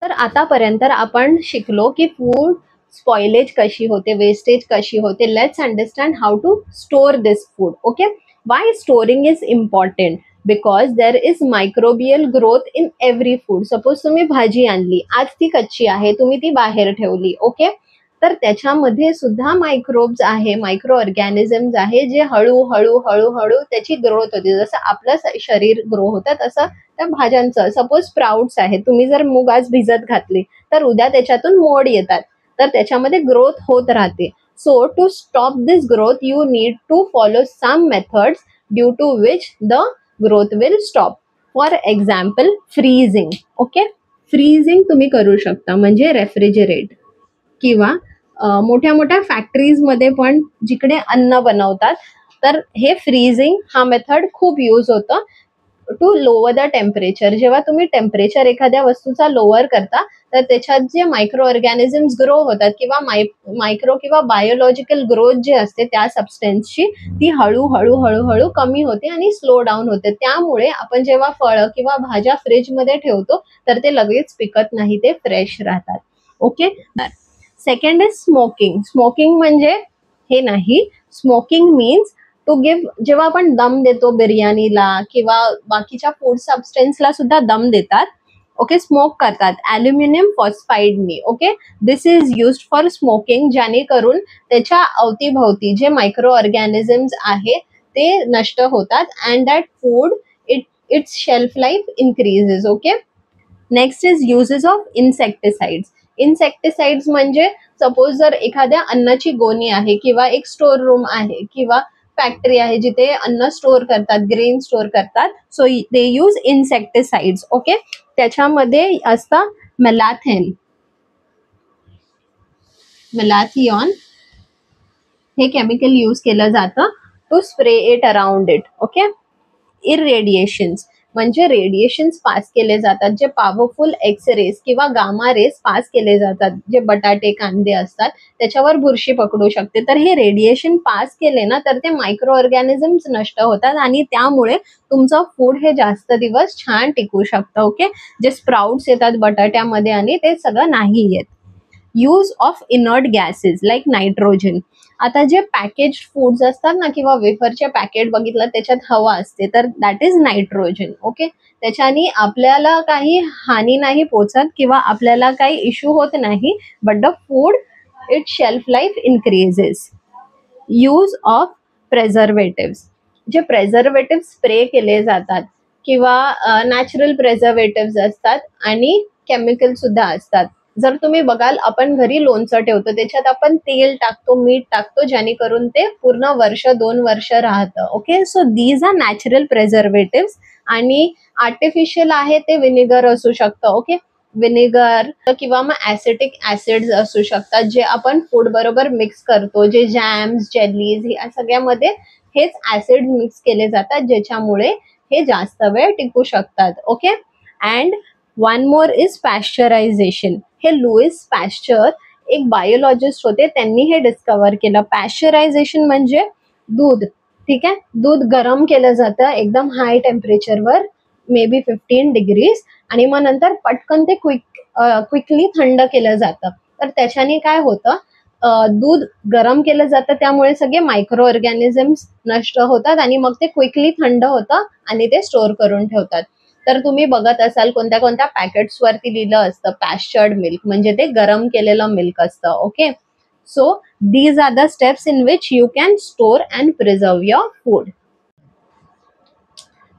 तर आतापर्यंत आपण शिकलो की फूड स्पॉइलेज कशी होते, वेस्टेज कशी होते. Let's understand how to store this food. Okay, why storing is important? Because there is microbial growth in every food. Suppose तुम्ही भाजी आणली, आज ती कच्ची आहे, तुम्ही ती बाहेर ठेवली, ओके, तर त्याच्यामध्ये सुद्धा मायक्रोब्स आहे, मायक्रो ऑर्गॅनिझम्स आहे, जे हळूहळू हळूहळू त्याची ग्रोथ होते. जसं आपलं शरीर ग्रो होतं तसं त्या भाज्यांचं. सपोज स्प्राउट्स आहे, तुम्ही जर मूग आज भिजत घातली तर उद्या त्याच्यातून मोड येतात, तर त्याच्यामध्ये ग्रोथ होत राहते. So to stop this growth you need to follow some methods due to which the growth will stop. For example freezing. Okay, freezing तुम्ही करू शकता, म्हणजे रेफ्रिजरेट किंवा मोठ्या मोठ्या फॅक्टरीजमध्ये पण जिकडे अन्न बनवतात, तर हे फ्रीजिंग हा मेथड खूप यूज होतं टू लोअर द टेम्परेचर. जेव्हा तुम्ही टेम्परेचर एखाद्या वस्तूचा लोअर करता तर त्याच्यात जे मायक्रो ऑर्गॅनिझम्स ग्रो होतात किंवा मायक्रो किंवा बायोलॉजिकल ग्रोथ जे असते त्या सबस्टन्सची, ती हळूहळू हळूहळू कमी होते आणि स्लो डाऊन होते. त्यामुळे आपण जेव्हा फळं किंवा भाज्या फ्रीजमध्ये ठेवतो तर ते लगेच पिकत नाही, ते फ्रेश राहतात. Okay, second is smoking. Smoking म्हणजे हे नाही, स्मोकिंग मीन्स टू गिव्ह. जेव्हा आपण दम देतो बिर्याणीला किंवा बाकीच्या फूड सबस्टन्सला सुद्धा दम देतात, ओके, स्मोक करतात ॲल्युमिनियम फॉस्फाईडनी. Okay, this is used for smoking, जेणेकरून त्याच्या अवतीभवती जे मायक्रो ऑर्गॅनिझम्स आहे ते नष्ट होतात and that food it's shelf life increases. Okay, next is uses of insecticides. Insecticides म्हणजे सपोज जर एखाद्या अन्नाची गोणी आहे किंवा एक स्टोर रूम आहे किंवा फॅक्टरी आहे जिथे अन्न स्टोर करतात, ग्रेन स्टोर करतात, so they use insecticides. Okay, त्याच्यामध्ये असतं मेलाथिऑन, हे केमिकल यूज केलं जातं to spray it around it. Okay, irradiations म्हणजे रेडिएशन्स पास केले जातात, जे पॉवरफुल एक्स रेज किंवा गामा रेज पास केले जातात, जे बटाटे कांदे असतात त्याच्यावर बुरशी पकडू शकते. तर हे रेडिएशन पास केले ना तर ते मायक्रो ऑर्गॅनिझम्स नष्ट होतात आणि त्यामुळे तुमचं फूड हे जास्त दिवस छान टिकू शकतं. ओके, जे स्प्राउट्स येतात बटाट्यामध्ये आणि ते सगळं नाही येत. Use of inert gases like nitrogen. आता जे पॅकेज फूड्स असतात ना किंवा वेफरचे पॅकेट बघितलं त्याच्यात हवा असते, तर दॅट इज नायट्रोजन. ओके, त्याच्याने आपल्याला काही हानी नाही पोचत किंवा आपल्याला काही इश्यू होत नाही, but the food it shelf life increases. Use of preservatives. जे प्रेझर्वेटिव्ह स्प्रे केले जातात किंवा नॅचरल प्रेझर्वेटिव्स असतात आणि केमिकल सुद्धा असतात. जर तुम्ही बघाल, आपण घरी लोणचं ठेवतो, त्याच्यात आपण तेल टाकतो, मीठ टाकतो, जेणेकरून ते पूर्ण वर्ष 2 वर्ष राहतं. Okay, so these are natural preservatives. आणि आर्टिफिशियल आहे ते विनेगर असू शकतं. ओके, विनेगर किंवा मग ॲसिटिक ॲसिड्स असू शकतात, जे आपण फूड बरोबर मिक्स करतो, जे जॅम्स, जेलीज या सगळ्यामध्ये हेच ॲसिड मिक्स केले जातात, ज्याच्यामुळे हे जास्त वेळ टिकू शकतात. Okay, and one more is pasteurisation. हे लुईस पॅश्चर एक बायोलॉजिस्ट होते, त्यांनी हे डिस्कवर केलं. पॅश्चरायझेशन म्हणजे दूध, ठीक आहे, दूध गरम केलं जातं एकदम हाय टेम्परेचरवर, मे बी 15 डिग्रीज, आणि मग नंतर पटकन ते क्विकली थंड केलं जातं. तर त्याच्याने काय होतं, दूध गरम केलं जातं, त्यामुळे सगळे मायक्रो ऑर्गॅनिझम्स नष्ट होतात आणि मग ते क्विकली थंड होतं आणि ते स्टोअर करून ठेवतात. तर तुम्ही बघत असाल कोणत्या कोणत्या पॅकेट्सवरती लिहिलं असतं पॅश्चर्ड मिल्क, म्हणजे ते गरम केलेलं मिल्क असतं. Okay, so these are the steps in which you can store and preserve your food.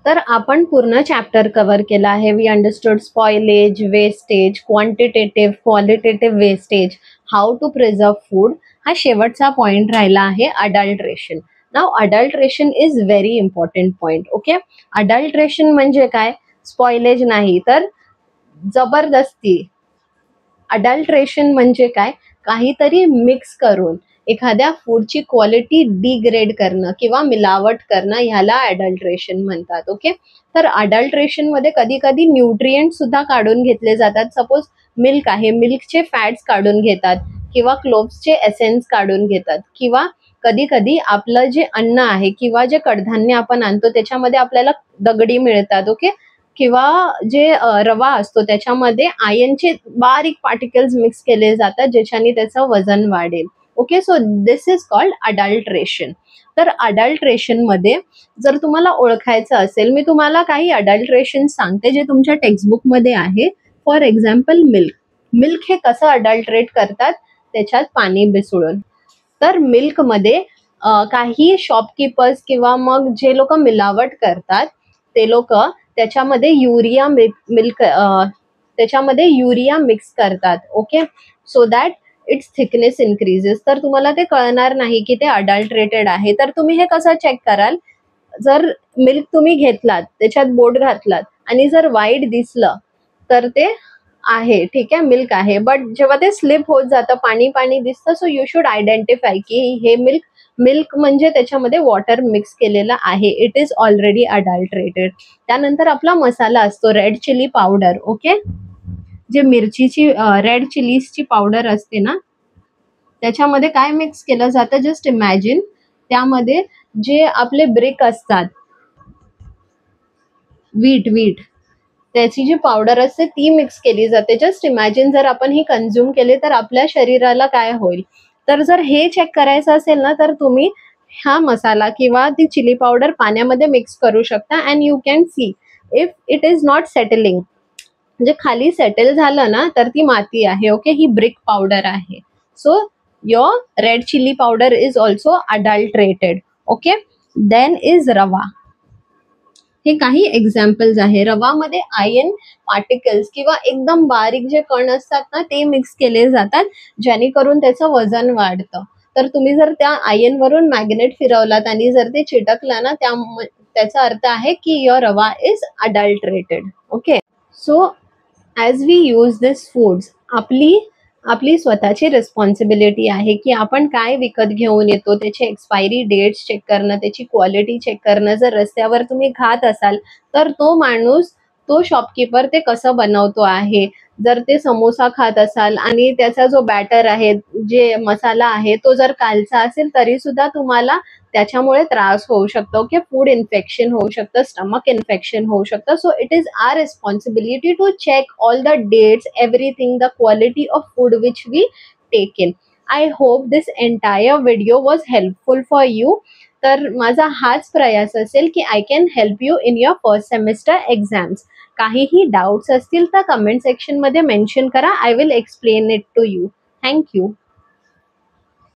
तर आपण पूर्ण चॅप्टर कव्हर केला आहे. We understood spoilage, wastage, quantitative, qualitative wastage, how to preserve food. हा शेवटचा पॉइंट राहिला आहे, अडल्ट्रेशन. नाव adulteration is very important point. Okay, adulteration म्हणजे काय, स्पॉइलेज नाही तर जबरदस्ती. अडल्ट्रेशन म्हणजे काय, काहीतरी मिक्स करून एखाद्या फूडची क्वालिटी डिग्रेड करणं किंवा मिलावट करणं, ह्याला अडल्ट्रेशन म्हणतात. ओके, तर अडल्ट्रेशनमध्ये कधी कधी न्यूट्रिएंट सुद्धा काढून घेतले जातात. सपोज मिल्क आहे, मिल्कचे फॅट्स काढून घेतात किंवा क्लोव्सचे एसेन्स काढून घेतात, किंवा कधी कधी आपलं जे अन्न आहे किंवा जे कडधान्य आपण आणतो त्याच्यामध्ये आपल्याला दगडी मिळतात. ओके, किंवा जे रवा असतो त्याच्यामध्ये आयनचे बारीक पार्टिकल्स मिक्स केले जातात, ज्याच्याने त्याचं वजन वाढेल. Okay, so this is called adulteration. तर अडल्ट्रेशन मध्ये जर तुम्हाला ओळखायचं असेल, मी तुम्हाला काही अडल्ट्रेशन सांगते जे तुमच्या टेक्स्टबुक मध्ये आहे. For example milk. मिल्क हे कसं अडल्ट्रेट करतात, त्याच्यात पाणी मिसळून. तर मिल्कमध्ये काही शॉपकीपर्स किंवा मग जे लोक मिलावट करतात ते लोक त्याच्यामध्ये युरिया मिक्स करतात. Okay, so that it's thickness increases. तर तुम्हाला ते कळणार नाही की ते अडल्ट्रेटेड आहे. तर तुम्ही हे कसं चेक कराल, जर मिल्क तुम्ही घेतलात, त्याच्यात बोट घातलात आणि जर व्हाईट दिसलं तर ते आहे, ठीक आहे, मिल्क आहे. बट जेव्हा ते स्लिप होत जातं, पाणी पाणी दिसतं, सो यू शुड आयडेंटिफाय की हे मिल्क म्हणजे त्याच्यामध्ये वॉटर मिक्स केलेला आहे. It is already adulterated. त्यानंतर आपला मसाला असतो रेड चिली पावडर. ओके, जे मिरचीची रेड चिलीजची पावडर असते ना, त्याच्यामध्ये काय मिक्स केलं जातं, जस्ट इमॅजिन, त्यामध्ये जे आपले ब्रिक असतात, वीट त्याची जी पावडर असते ती मिक्स केली जाते. जस्ट इमॅजिन, जर आपण ही कन्झ्युम केले तर आपल्या शरीराला काय होईल. तर जर हे चेक करायचं असेल ना, तर तुम्ही हा मसाला किंवा ती चिली पावडर पाण्यामध्ये मिक्स करू शकता and you can see if it is not settling. म्हणजे खाली सेटल झालं ना तर ती माती आहे. ओके, ही ब्रिक पावडर आहे. So your red chilli powder is also adulterated. Okay, then is rava. हे काही एक्झाम्पल्स आहे. रवामध्ये आयन पार्टिकल्स किंवा एकदम बारीक जे कण असतात ना ते मिक्स केले जातात, जेणेकरून त्याचं वजन वाढतं. तर तुम्ही जर त्या आयन वरून मॅग्नेट फिरवलात आणि जर ते चिटकलं ना, त्याचा अर्थ आहे की your rava is adulterated. Okay, so as we use this foods, आपली स्वतःची रिस्पॉन्सिबिलिटी आहे की आपण काय विकत घेऊन येतो, त्याची एक्सपायरी डेट्स चेक करणं, त्याची क्वालिटी चेक करणं. जर रस्त्यावर तुम्ही खात असाल तर तो माणूस, तो शॉपकीपर ते कसं बनवतो आहे. जर ते समोसा खात असाल आणि त्याचा जो बॅटर आहे, जे मसाला आहे, तो जर कालचा असेल तरी सुद्धा तुम्हाला त्याच्यामुळे त्रास होऊ शकतो. ओके, फूड इन्फेक्शन होऊ शकतं, स्टमक इन्फेक्शन होऊ शकतं. So it is our responsibility to check all the dates, everything, the quality of food which we take in. I hope this entire video was helpful for you. तर माझा हाच प्रयास असेल की I can help you in your first semester exams. काहीही doubts असतील तर comment सेक्शनमध्ये मेन्शन करा. I will explain it to you. Thank you.